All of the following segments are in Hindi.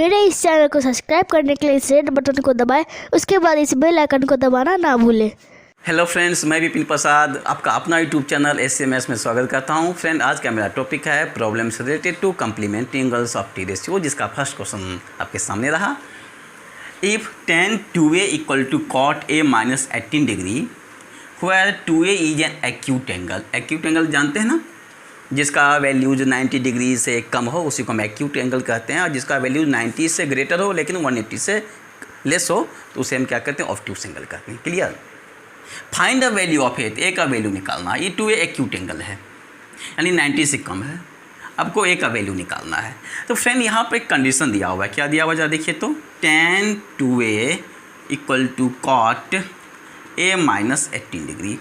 मेरे इस चैनल को सब्सक्राइब करने के लिए इस रेड बटन को दबाएं, उसके बाद इस बेल आइकन को दबाना ना भूलें। हेलो फ्रेंड्स, मैं विपिन प्रसाद आपका अपना यूट्यूब चैनल SMS में स्वागत करता हूं। फ्रेंड, आज का मेरा टॉपिक है problems related to complementary angles of T ratio, जिसका फर्स्ट क्वेश्चन आपके सामने रहा। If tan 2a equal to cot a minus 18 degree where 2a is an acute angle. Acute angle जानते हैं ना, जिसका वैल्यूज 90 डिग्री से कम हो उसी को हम एक्यूट एंगल कहते हैं, और जिसका वैल्यूज 90 से ग्रेटर हो लेकिन 180 से लेस हो तो उसे हम क्या कहते हैं, ऑब्ट्यूस एंगल कहते हैं। Clear. Find the value of a का वैल्यू निकालना। ये 2a एक्यूट एंगल है यानी 90 से कम है, आपको ए का वैल्यू निकालना है। तो फ्रेंड, यहाँ पर एक कंडीशन दिया हुआ है। क्या दिया हुआ जरा देखिए तो, tan 2a equal to cot a minus 18 degree.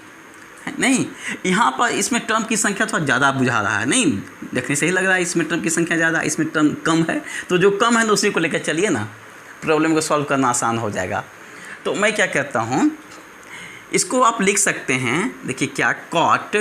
नहीं, यहाँ पर इसमें टर्म की संख्या थोड़ा ज़्यादा बुझा रहा है। नहीं, देखने से ही लग रहा है इसमें टर्म की संख्या ज़्यादा, इसमें टर्म कम है। तो जो कम है तो उसी को लेकर चलिए ना, प्रॉब्लम को सॉल्व करना आसान हो जाएगा। तो मैं क्या कहता हूँ, इसको आप लिख सकते हैं। देखिए क्या, cot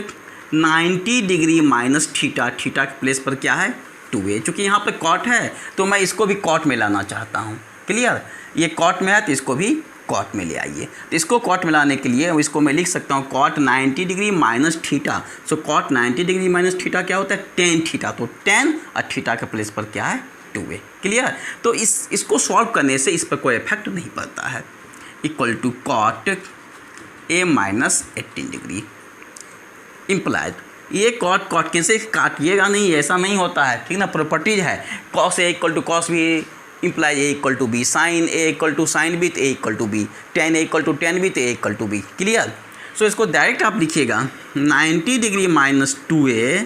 90 degree minus theta, theta के प्लेस पर क्या है 2a। चूँकि यहाँ पर cot है तो मैं इसको भी cot में लाना चाहता हूँ। क्लियर। ये cot में है तो इसको भी cot में ले आइए। तो इसको cot में लाने के लिए इसको मैं लिख सकता हूँ cot 90 डिग्री माइनस थीटा। सो cot 90 डिग्री माइनस थीटा क्या होता है, tan थीटा। तो tan और थीटा के प्लेस पर क्या है 2a। क्लियर। तो इसको सॉल्व करने से इस पर कोई इफेक्ट नहीं पड़ता है। Equal to cot a minus 18 degree implied. ये cot कैसे काटिएगा नहीं, ऐसा नहीं होता है, ठीक ना। प्रॉपर्टीज है, cos a equal to cos b imply a equal to b, sine a equal to sine b तो a equal to b, tan a equal to tan b तो a equal to b। Clear. So इसको डायरेक्ट आप लिखिएगा 90 degree minus 2a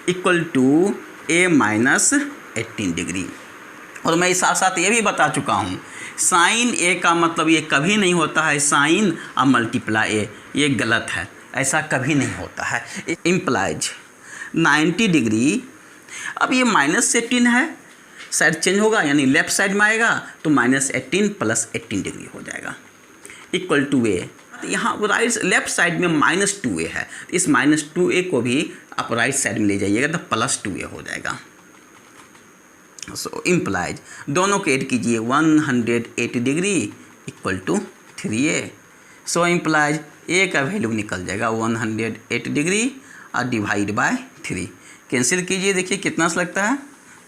equal to a minus 18 degree. और मैं साथ साथ ये भी बता चुका हूँ, साइन a का मतलब ये कभी नहीं होता है साइन और मल्टीप्लाई a, ये गलत है, ऐसा कभी नहीं होता है। इम्प्लाइज 90 डिग्री, अब ये माइनस 18 है, साइड चेंज होगा यानी लेफ्ट साइड में आएगा तो माइनस 18 प्लस 18 डिग्री हो जाएगा इक्वल टू a। यहाँ राइट लेफ्ट साइड में माइनस 2a है, इस माइनस 2a को भी आप राइट साइड में ले जाइएगा तो प्लस 2a हो जाएगा। सो इम्प्लाइज दोनों को ऐड कीजिए 180 degree equal to 3a। So implies a का वैल्यू निकल जाएगा 108 डिग्री और डिवाइड बाय 3। कैंसिल कीजिए, देखिए कितना सा लगता है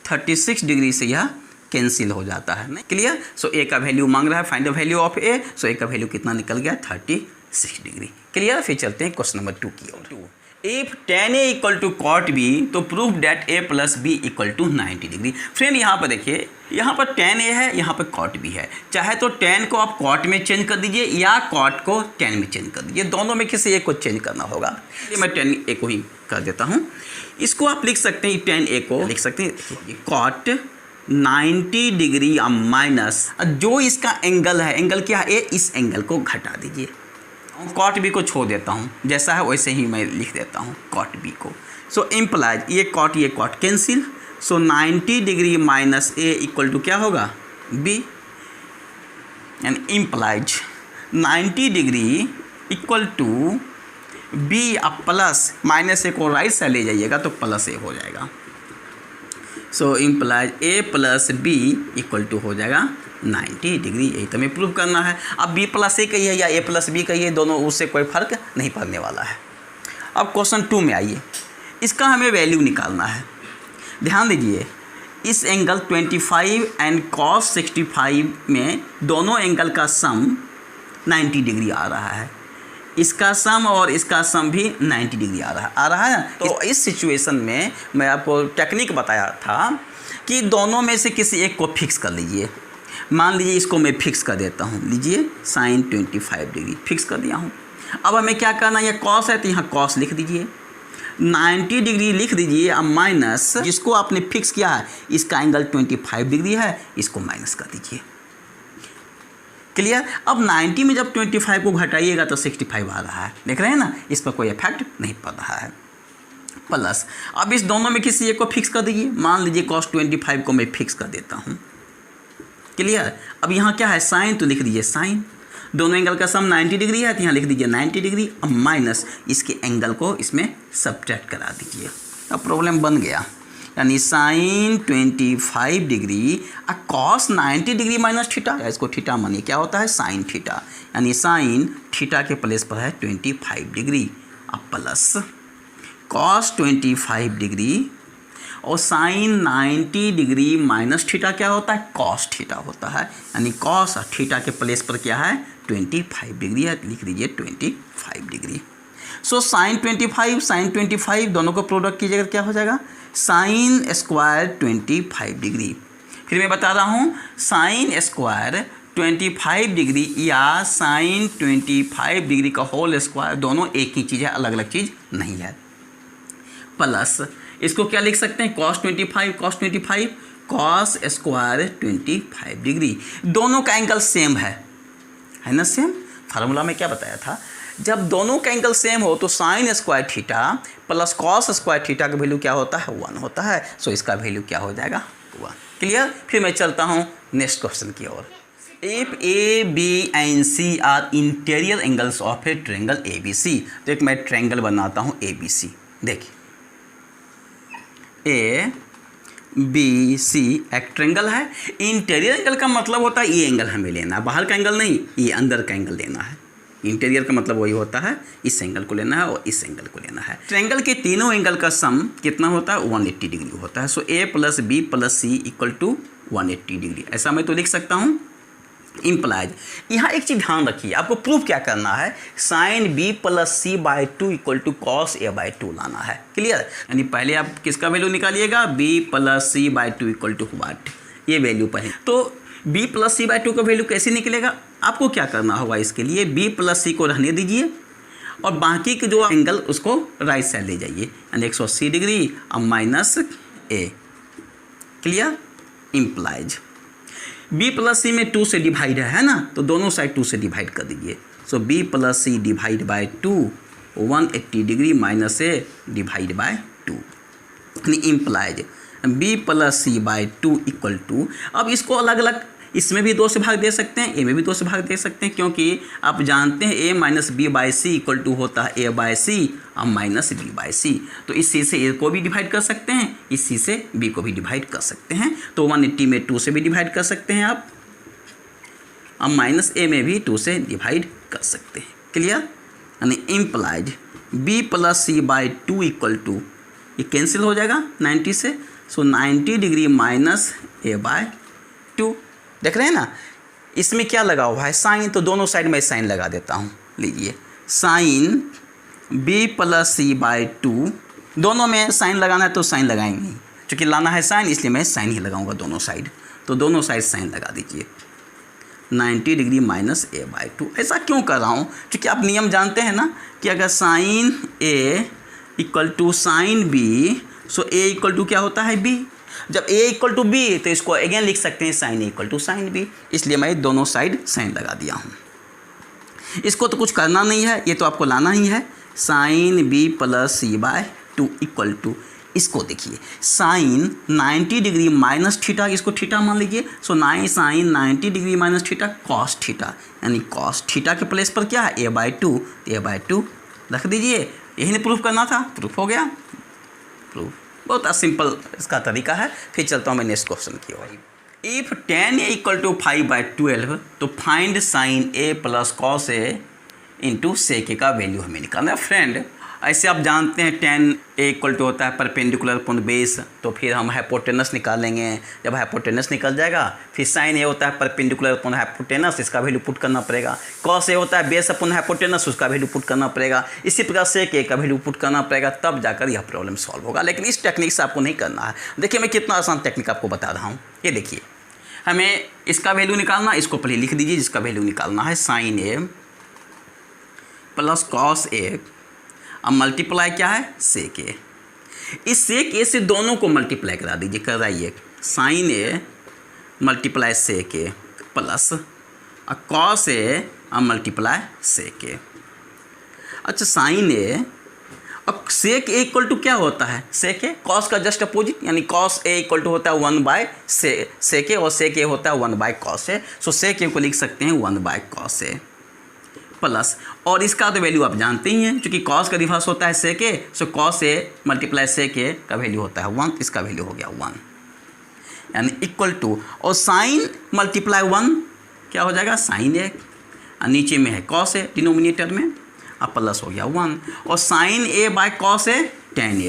36 डिग्री से यह कैंसिल हो जाता है। नहीं। क्लियर। सो a का वैल्यू मांग रहा है, find the value of a। So a का वैल्यू कितना निकल गया 36 डिग्री। क्लियर। फिर चलते हैं क्वेश्चन नंबर 2 की ओर। If tan a equal to cot b तो prove that a plus b equal to 90 degree. Friend, यहाँ पर देखिए, यहाँ पर tan a है, यहाँ पर cot b है। चाहे तो tan को आप cot में चेंज कर दीजिए या cot को tan में चेंज कर दीजिए, दोनों में किसी एक को चेंज करना होगा। ये मैं tan a को ही कर देता हूँ। इसको आप लिख सकते हैं, tan a को लिख सकते हैं cot 90 डिग्री माइनस जो इसका एंगल है, एंगल क्या है a, इस एंगल को घटा दीजिए। cot b को छोड़ देता हूँ, जैसा है वैसे ही मैं लिख देता हूँ cot b को। सो इम्प्लाइज ये cot cancel. So 90 degree minus a equal to क्या होगा b, and implies 90 degree equal to b। अब प्लस माइनस a को राइट साइड ले जाइएगा तो प्लस a हो जाएगा। So implies a plus b equal to हो जाएगा 90 डिग्री। यही तो हमें प्रूव करना है। अब b प्लस a कहिए या a प्लस b कहिए, दोनों उससे कोई फ़र्क नहीं पड़ने वाला है। अब क्वेश्चन 2 में आइए, इसका हमें वैल्यू निकालना है। ध्यान दीजिए, इस एंगल 25 एंड cos 65 में दोनों एंगल का सम 90 डिग्री आ रहा है। इसका सम और इसका सम भी 90 डिग्री आ रहा है। तो इस सिचुएशन में मैं आपको टेक्निक बताया था कि दोनों में से किसी एक को फिक्स कर लीजिए। मान लीजिए इसको मैं फिक्स कर देता हूँ, लीजिए साइन 25 डिग्री फिक्स कर दिया हूँ। अब हमें क्या करना है, ये कॉस है तो यहाँ कॉस लिख दीजिए, 90 डिग्री लिख दीजिए। अब माइनस जिसको आपने फिक्स किया है, इसका एंगल 25 डिग्री है, इसको माइनस कर दीजिए। क्लियर। अब 90 में जब 25 को घटाइएगा तो 65 आ रहा है, देख रहे हैं ना, इस पर कोई इफेक्ट नहीं पड़ रहा है। प्लस अब इस दोनों में किसी एक को फिक्स कर दीजिए। मान लीजिए cos 25 को मैं फिक्स कर देता हूँ। क्लियर। अब यहाँ क्या है साइन, तो लिख दीजिए साइन। दोनों एंगल का सम 90 डिग्री है तो यहाँ लिख दीजिए 90 डिग्री। अब माइनस इसके एंगल को इसमें सब्ट्रैक्ट करा दीजिए। अब प्रॉब्लम बन गया। यानी sine 25 degree cos 90 degree minus theta, इसको थीटा मानिए, क्या होता है साइन थीटा, यानी साइन थीटा के प्लेस पर है 25 डिग्री अब प्लस कॉस 25 डिग्री और साइन 90 डिग्री माइनस थीटा क्या होता है कॉस थीटा होता है, यानी कॉस थीटा के प्लेस पर क्या है 25 डिग्री है, लिख दीजिए 25 डिग्री। सो साइन 25 दोनों को प्रोडक्ट कीजिएगा क्या हो जाएगा साइन स्क्वायर 25 डिग्री। फिर मैं बता रहा हूँ साइन स्क्वायर 25 डिग्री या साइन 25 डिग्री का होल स्क्वायर दोनों एक ही चीज़ है, अलग अलग चीज़ नहीं है। प्लस इसको क्या लिख सकते हैं कॉस 25 कॉस स्क्वायर 25 डिग्री, दोनों का एंगल सेम है ना, सेम। फार्मूला में क्या बताया था, जब दोनों का एंगल सेम हो तो sine square theta plus cos square theta का वैल्यू क्या होता है 1 होता है। सो इसका वैल्यू क्या हो जाएगा 1। क्लियर। फिर मैं चलता हूँ नेक्स्ट क्वेश्चन की ओर। If A B and C are interior angles of a triangle A B C, तो एक मैं ट्रायंगल बनाता हूँ ए बी सी। देखिए ए बी सी एक ट्रायंगल है, इंटीरियर एंगल का मतलब होता है ये एंगल हमें लेना है, बाहर का एंगल नहीं, ये अंदर का एंगल लेना है। इंटीरियर का मतलब वही होता है इस एंगल को लेना है और इस एंगल को लेना है। ट्रायंगल के तीनों एंगल का सम कितना होता है 180 डिग्री होता है। So A plus B plus C equal to 180 degree, ऐसा मैं तो लिख सकता हूँ। इम्प्लाइज यहाँ एक चीज़ ध्यान रखिए, आपको प्रूफ क्या करना है, sine B plus C by 2 equal to cos A by 2 लाना है। क्लियर। यानी पहले आप किसका वैल्यू निकालिएगा B plus C by 2 equal to what, ये वैल्यू पहले। तो b प्लस सी बाई 2 का वैल्यू कैसे निकलेगा, आपको क्या करना होगा, इसके लिए b प्लस सी को रहने दीजिए और बाकी के जो एंगल उसको राइट साइड ले जाइए, यानी 180 डिग्री और माइनस ए। क्लियर। इम्प्लाइज b प्लस सी में 2 से डिवाइड है ना, तो दोनों साइड 2 से डिवाइड कर दीजिए। So b plus c divide by 2 180 degree minus a divide by 2, यानी implies b plus C by 2 equal to, अब इसको अलग अलग इसमें भी 2 से भाग दे सकते हैं, ए में भी 2 से भाग दे सकते हैं, क्योंकि आप जानते हैं a minus b by c equal to होता है a बाई सी और माइनस बी बाई सी। तो इस सी से a को भी डिवाइड कर सकते हैं, इस सी से b को भी डिवाइड कर सकते हैं। तो 180 में 2 से भी डिवाइड कर सकते हैं आप, और माइनस a में भी 2 से डिवाइड कर सकते हैं। क्लियर। यानी implies b plus C by 2 equal to, ये कैंसिल हो जाएगा 90 से। So 90 degree minus a by 2, देख रहे हैं ना, इसमें क्या लगा हुआ है साइन, तो दोनों साइड में साइन लगा देता हूँ। लीजिए sine b plus C by 2, दोनों में साइन लगाना है तो साइन लगाएंगे, क्योंकि लाना है साइन इसलिए मैं साइन ही लगाऊंगा दोनों साइड। तो दोनों साइड साइन लगा दीजिए, 90 डिग्री माइनस ए बाई 2। ऐसा क्यों कर रहा हूँ, क्योंकि आप नियम जानते हैं ना कि अगर sine a equal to sine b, so a equal to क्या होता है b। जब a इक्वल टू b तो इसको अगेन लिख सकते हैं sine a equal to sine b, इसलिए मैं दोनों साइड साइन लगा दिया हूँ। इसको तो कुछ करना नहीं है, ये तो आपको लाना ही है। Sine b plus c by 2 equal to, इसको देखिए साइन 90 डिग्री माइनस थीटा, इसको थीटा मान लीजिए। So sine 90 degree minus theta cos theta, यानी कॉस थीटा के प्लेस पर क्या है a बाई 2, a बाई 2 रख दीजिए। यही नहीं प्रूफ करना था, प्रूफ हो गया। प्रूफ बहुत सिंपल इसका तरीका है। फिर चलता हूँ मैं नेक्स्ट क्वेश्चन की ओर। If tan a equal to 5/12, तो find sine a plus cos a into sec a का वैल्यू हमें निकालना है। फ्रेंड ऐसे आप जानते हैं tan a इक्वल टू होता है परपेंडिकुलर अपॉन बेस, तो फिर हम हाइपोटेनस निकालेंगे। जब हाइपोटेनस निकल जाएगा फिर साइन a होता है परपेंडिकुलर अपॉन हाइपोटेनस, इसका वैल्यू पुट करना पड़ेगा। कॉस a होता है बेस अपॉन हाइपोटेनस, उसका वैल्यू पुट करना पड़ेगा। इसी प्रकार सेक a का वैल्यू पुट करना पड़ेगा, तब जाकर यह प्रॉब्लम सॉल्व होगा। लेकिन इस टेक्निक से आपको नहीं करना है। देखिए मैं कितना आसान टेक्निक आपको बता रहा हूँ। ये देखिए हमें इसका वैल्यू निकालना, इसको पहले लिख दीजिए जिसका वैल्यू निकालना है sine a plus cos a, अब मल्टीप्लाई क्या है सेक a। इस सेक a से दोनों को मल्टीप्लाई करा दीजिए, कराइए। Sine a multiply sec a plus cos a और मल्टीप्लाई सेक a। अच्छा साइन a अब सेक a इक्वल टू क्या होता है, सेक a कॉस का जस्ट अपोजिट, यानी कॉस a इक्वल टू होता है 1/सेक a और सेक a होता है 1/कॉस a। सो सेक a को लिख सकते हैं 1/कॉस a प्लस, और इसका तो वैल्यू आप जानते ही हैं, क्योंकि कॉस का रिवर्स होता है सेक ए, सो कॉस ए मल्टीप्लाई सेक ए का वैल्यू होता है 1, इसका वैल्यू हो गया 1, यानी इक्वल टू, और साइन मल्टीप्लाई 1 क्या हो जाएगा साइन ए, नीचे में है कॉस ए डिनोमिनेटर में, अब प्लस हो गया 1, और sine a by cos a tan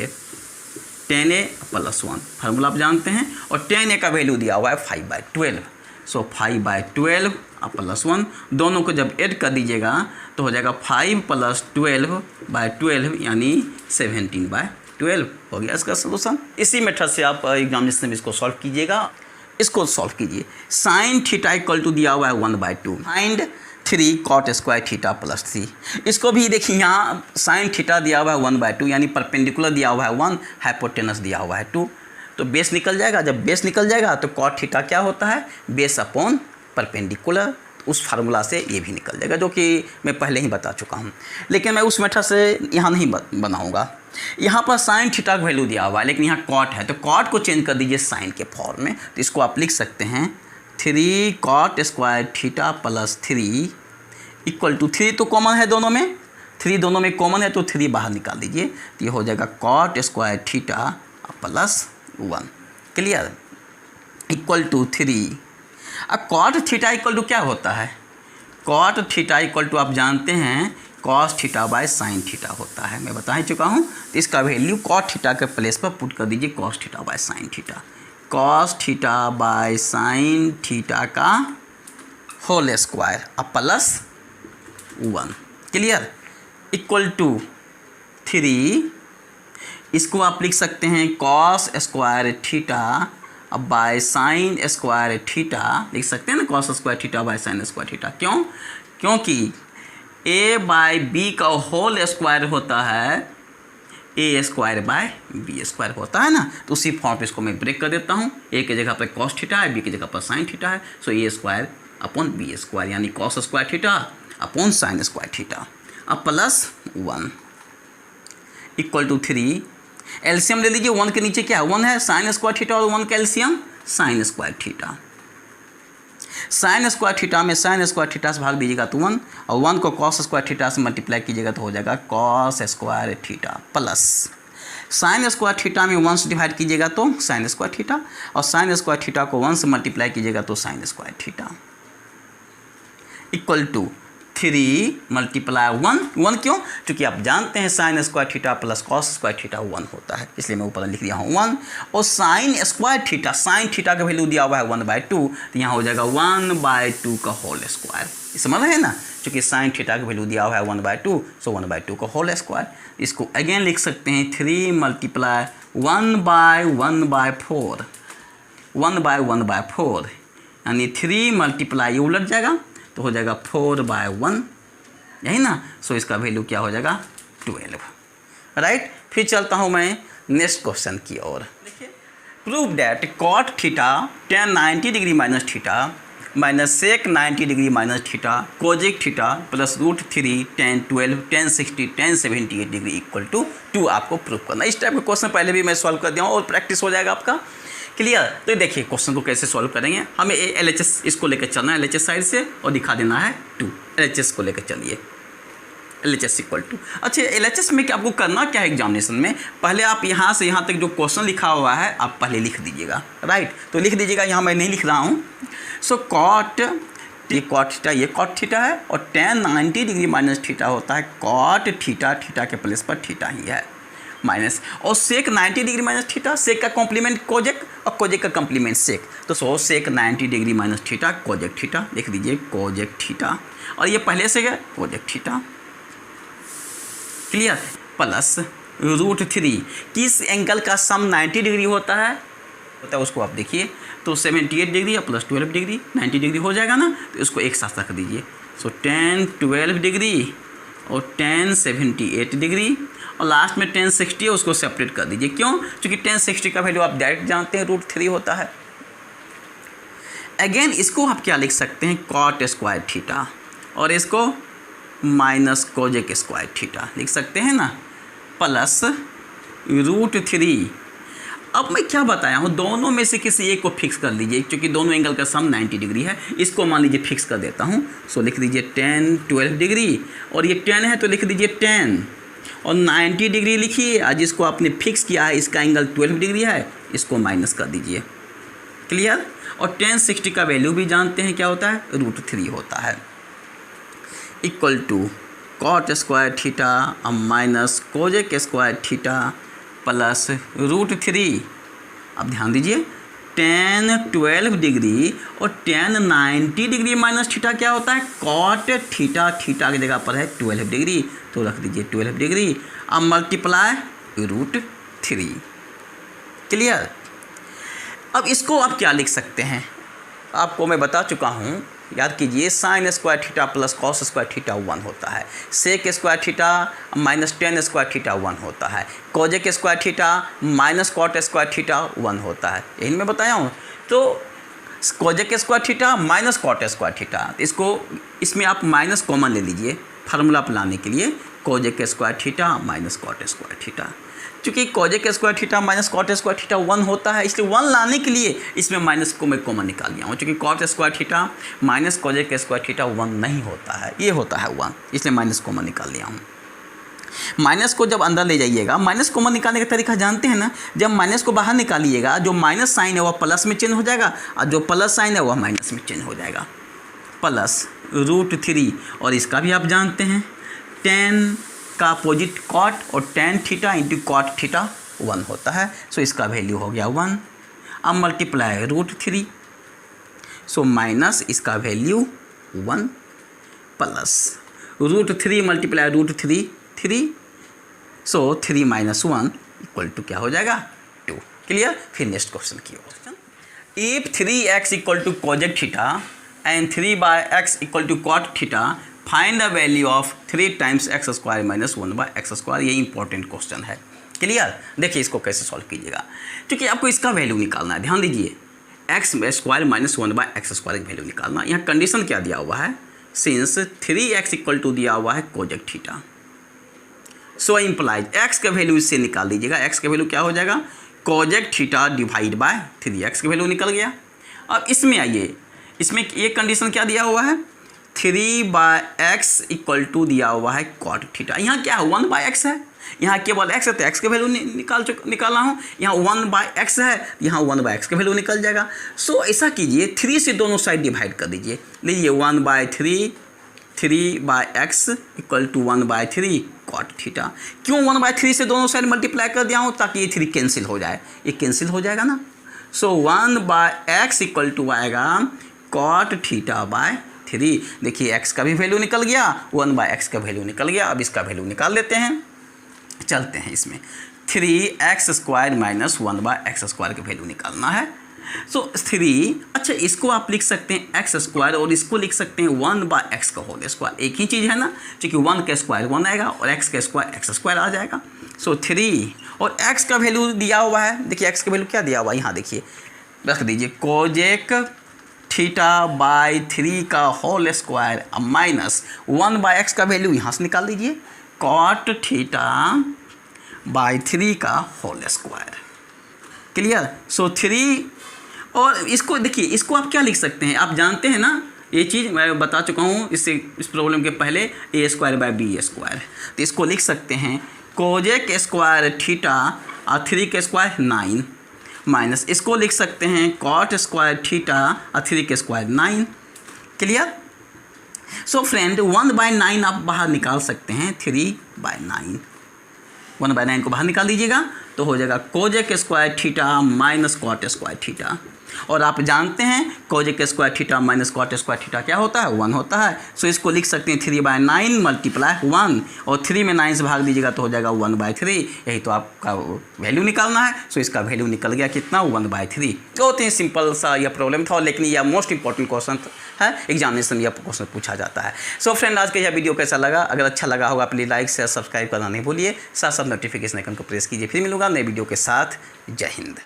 a plus 1, formula आप जानते हैं, और टेन ए का वैल्यू दिया हुआ है 5/12, सो 5/12 और प्लस 1 दोनों को जब ऐड कर दीजिएगा तो हो जाएगा 5 + 12/12 यानी 17/12 हो गया इसका सोल्यूशन। इसी मेथड से आप एग्जामिनेशन में इसको सॉल्व कीजिएगा। इसको सॉल्व कीजिए, साइन थीटा इक्वल टू दिया हुआ है 1/2 find 3 cot square theta plus 3। इसको भी देखिए, यहाँ साइन थीटा दिया हुआ है 1/2 यानी परपेंडिकुलर दिया हुआ है 1, हाइपोटेनस दिया हुआ है 2, तो बेस निकल जाएगा। जब बेस निकल जाएगा तो cot थीटा क्या होता है बेस अपॉन परपेंडिकुलर, उस फार्मूला से ये भी निकल जाएगा जो कि मैं पहले ही बता चुका हूँ, लेकिन मैं उस मेथड से यहाँ नहीं बनाऊँगा। यहाँ पर साइन थीटा का वैल्यू दिया हुआ है लेकिन यहाँ cot है, तो cot को चेंज कर दीजिए साइन के फॉर्म में, तो इसको आप लिख सकते हैं 3 cot square theta plus 3 equal to 3 तो कॉमन है दोनों में, 3 दोनों में कॉमन है तो 3 बाहर निकाल दीजिए, तो ये हो जाएगा cot square theta plus 1, clear, equal to 3। अब cot थीटा इक्वल टू क्या होता है, cot थीटा इक्वल टू आप जानते हैं cos theta by sine theta होता है, मैं बता ही चुका हूँ। तो इसका वैल्यू cot थीटा के प्लेस पर पुट कर दीजिए cos theta by sine theta, cos theta by sine theta का होल स्क्वायर अब प्लस 1, क्लियर, इक्वल टू 3। इसको आप लिख सकते हैं cos स्क्वायर थीटा अब बाय साइन स्क्वायर थीटा, लिख सकते हैं ना cos square theta by sine square theta, क्यों, क्योंकि a बाय b का होल स्क्वायर होता है a square by b square होता है ना, तो उसी फॉर्म पे इसको मैं ब्रेक कर देता हूँ। a की जगह पर cos थीटा है, b की जगह पर साइन थीटा है, सो a square upon b square यानी cos square theta upon sine square theta अब प्लस 1 इक्वल टू 3। एलसीएम ले लीजिए, 1 के नीचे क्या है 1 है, साइन स्क्वायर थीटा और 1 का LCM sine square theta, sine square theta में साइन स्क्वायर थीटा से भाग दीजिएगा तो 1, और 1 को cos स्क्वायर थीटा से मल्टीप्लाई कीजिएगा तो हो जाएगा cos square theta plus sine square theta में 1 से डिवाइड कीजिएगा तो साइन स्क्वायर थीटा, और साइन स्क्वायर थीटा को 1 से मल्टीप्लाई कीजिएगा तो sine square theta equal to 3 × 1 क्यों, क्योंकि आप जानते हैं sign square theta plus cos square theta 1 होता है, इसलिए मैं ऊपर लिख दिया हूँ 1, और sine square theta, sine theta का वैल्यू दिया हुआ है 1/2, तो यहाँ हो जाएगा 1/2 का होल स्क्वायर, समझ रहे हैं ना, क्योंकि साइन थीटा का वैल्यू दिया हुआ है 1/2, सो 1/2 का होल स्क्वायर। इसको अगेन लिख सकते हैं 3 × 1/1/4, 1/1/4 यानी 3 × ये उलट जाएगा तो हो जाएगा 4/1, यही ना, सो इसका वैल्यू क्या हो जाएगा 12, राइट। फिर चलता हूँ मैं नेक्स्ट क्वेश्चन की ओर। देखिए, prove that cot theta tan 90 degree minus theta minus sec 90 degree minus theta cosec theta plus √3 tan 12 tan 60 tan 78 degree equal to 2 आपको प्रूव करना। इस टाइप का क्वेश्चन पहले भी मैं सॉल्व कर दिया हूँ और प्रैक्टिस हो जाएगा आपका, क्लियर। तो देखिए क्वेश्चन को कैसे सॉल्व करेंगे, हमें LHS इसको लेकर चलना है LHS साइड से और दिखा देना है 2, LHS को लेकर चलिए, LHS इक्वल टू। अच्छा, LHS में क्या आपको करना क्या है एग्जामिनेशन में, पहले आप यहाँ से यहाँ तक जो क्वेश्चन लिखा हुआ है आप पहले लिख दीजिएगा, राइट। तो लिख दीजिएगा, यहाँ मैं नहीं लिख रहा हूँ। सो cot, ये cot थीटा, ये cot थीटा है, और tan 90 डिग्री माइनस थीटा होता है cot थीटा, थीटा के प्लेस पर थीटा ही है माइनस, और sec 90 degree minus theta, sec का कॉम्प्लीमेंट कोजेक और कोजेक का कॉम्प्लीमेंट sec, तो sec 90 degree minus theta cosec theta, लिख दीजिए कोजेक थीटा, और ये पहले से है कोजेक थीटा, क्लियर, प्लस √3। किस एंगल का सम 90 डिग्री होता है उसको आप देखिए, तो 78 डिग्री प्लस 12 डिग्री 90 डिग्री हो जाएगा ना, तो इसको एक साथ रख दीजिए। सो tan 12 डिग्री और tan 78 डिग्री, और लास्ट में tan 60 है उसको सेपरेट कर दीजिए, क्यों, क्योंकि tan 60 का वैल्यू आप डायरेक्ट जानते हैं √3 होता है। अगेन इसको आप क्या लिख सकते हैं cot स्क्वायर थीटा, और इसको माइनस कोजेक स्क्वायर थीटा लिख सकते हैं ना, प्लस √3। अब मैं क्या बताया हूँ, दोनों में से किसी एक को फिक्स कर लीजिए, क्योंकि दोनों एंगल का सम 90 डिग्री है। इसको मान लीजिए फिक्स कर देता हूँ। सो लिख दीजिए 10 12 डिग्री, और ये 10 है तो लिख दीजिए 10, और 90 डिग्री लिखिए। आज जिसको आपने फिक्स किया है इसका एंगल 12 डिग्री है, इसको माइनस कर दीजिए। क्लियर। और 10 60 का वैल्यू भी जानते हैं क्या होता है, √3 होता है, equal to cot square theta minus cosec square theta plus √3। अब ध्यान दीजिए 10 12 डिग्री और 10 90 डिग्री माइनस थीटा क्या होता है, कॉट थीटा। थीटा की जगह पर है 12 डिग्री, तो रख दीजिए 12 डिग्री। अब मल्टीप्लाई √3। क्लियर। अब इसको आप क्या लिख सकते हैं, आपको मैं बता चुका हूँ, याद कीजिए। Sine square theta plus cos square theta 1 होता है, sec square theta minus tan square theta 1 होता है, cosec square theta minus cot square theta 1 होता है। यही मैं बताया हूँ। तो cosec square theta minus cot square theta, इसको इसमें आप माइनस कॉमन ले लीजिए फार्मूला पर लाने के लिए, cosec square theta minus cot square theta. क्योंकि cosec square theta minus cot square theta 1 होता है, इसलिए 1 लाने के लिए इसमें माइनस को मैं कॉमन निकाल लिया हूँ। क्योंकि cot square theta minus cosec square theta 1 नहीं होता है, ये होता है 1, इसलिए माइनस कॉमन निकाल लिया हूँ। माइनस को जब अंदर ले जाइएगा, माइनस कॉमन निकालने का तरीका जानते हैं ना, जब माइनस को बाहर निकालिएगा जो माइनस साइन है वह प्लस में चेंज हो जाएगा, और जो प्लस साइन है वह माइनस में चेंज हो जाएगा, प्लस √3। और इसका भी आप जानते हैं 10 का अपोजिट कॉट, और tan theta into cot theta 1 होता है। सो इसका वैल्यू हो गया 1। अब मल्टीप्लाई √3, सो माइनस इसका value 1 plus √3 multiply √3 3, so 3 minus 1 equal to क्या हो जाएगा 2। क्लियर। फिर नेक्स्ट क्वेश्चन की ओर। If 3x equal to cosec theta and 3/x equal to cot theta, find the value of 3 times x square minus 1/x²। ये इंपॉर्टेंट क्वेश्चन है। क्लियर। देखिए इसको कैसे सॉल्व कीजिएगा, क्योंकि आपको इसका वैल्यू निकालना है। ध्यान दीजिए x² माइनस 1/x² की वैल्यू निकालना। यहाँ कंडीशन क्या दिया हुआ है, सिंस 3x इक्वल टू दिया हुआ है Kozak theta, so implies x का वैल्यू इससे निकाल दीजिएगा। x का वैल्यू क्या हो जाएगा, Kozak theta divide by 3x का वैल्यू निकल गया। अब इसमें आइए, इसमें एक कंडीशन क्या दिया हुआ है, 3/x इक्वल टू दिया हुआ है कॉट थीटा। यहाँ क्या है 1/x है, यहाँ केवल x है तो x का वैल्यू निकाला हूँ। यहाँ 1/x है, यहाँ 1/x का वैल्यू निकल जाएगा। सो ऐसा कीजिए 3 से दोनों साइड डिवाइड कर दीजिए। लीजिए 1/3, 3/x equal to 1/3 cot theta. क्यों 1/3 से दोनों साइड मल्टीप्लाई कर दिया हूँ, ताकि ये 3 कैंसिल हो जाए। ये कैंसिल हो जाएगा ना। सो 1/x इक्वल टू आएगा कॉट थीटा बाय 3। देखिए x का भी वैल्यू निकल गया, 1/x का वैल्यू निकल गया। अब इसका वैल्यू निकाल लेते हैं। चलते हैं इसमें, 3x² माइनस 1/x² का वैल्यू निकालना है। सो 3, अच्छा इसको आप लिख सकते हैं x² और इसको लिख सकते हैं 1/x का होल स्क्वायर। एक ही चीज़ है ना, क्योंकि 1 का स्क्वायर 1 आएगा और x का स्क्वायर x² आ जाएगा। सो 3 और x का वैल्यू दिया हुआ है। देखिए x का वैल्यू क्या दिया हुआ है, यहाँ देखिए रख दीजिए कोजेक थीटा बाय 3 का होल स्क्वायर माइनस 1/x का वैल्यू यहाँ से निकाल दीजिए, कॉट थीटा बाय 3 का होल स्क्वायर। क्लियर। सो 3 और इसको देखिए, इसको आप क्या लिख सकते हैं, आप जानते हैं ना, ये चीज़ मैं बता चुका हूँ इससे इस प्रॉब्लम के पहले, a² बाय b²। तो इसको लिख सकते हैं कोजेक स्क्वायर थीटा और 3 का स्क्वायर 9 माइनस इसको लिख सकते हैं कॉट स्क्वायर थीटा और 3 का स्क्वायर 9। क्लियर। सो फ्रेंड 1/9 आप बाहर निकाल सकते हैं, 3/9, 1/9 को बाहर निकाल दीजिएगा तो हो जाएगा cosec square theta minus cot square theta. और आप जानते हैं cosec square theta minus cot square theta क्या होता है, 1 होता है। सो इसको लिख सकते हैं 3/9 मल्टीप्लाई 1, और 3 में 9 से भाग दीजिएगा तो हो जाएगा 1/3। यही तो आपका वैल्यू निकालना है। सो इसका वैल्यू निकल गया कितना, 1/3। बहुत ही सिंपल सा यह प्रॉब्लम था, लेकिन यह मोस्ट इंपॉर्टेंट क्वेश्चन है, एग्जामिनेशन में यह क्वेश्चन पूछा जाता है। सो फ्रेंड आज का यह वीडियो कैसा लगा, अगर अच्छा लगा होगा प्लीज़ लाइक शेयर सब्सक्राइब करना नहीं भूलिए, साथ साथ नोटिफिकेशन आइकन को प्रेस कीजिए। फिर मिलूंगा नए वीडियो के साथ। जय हिंद।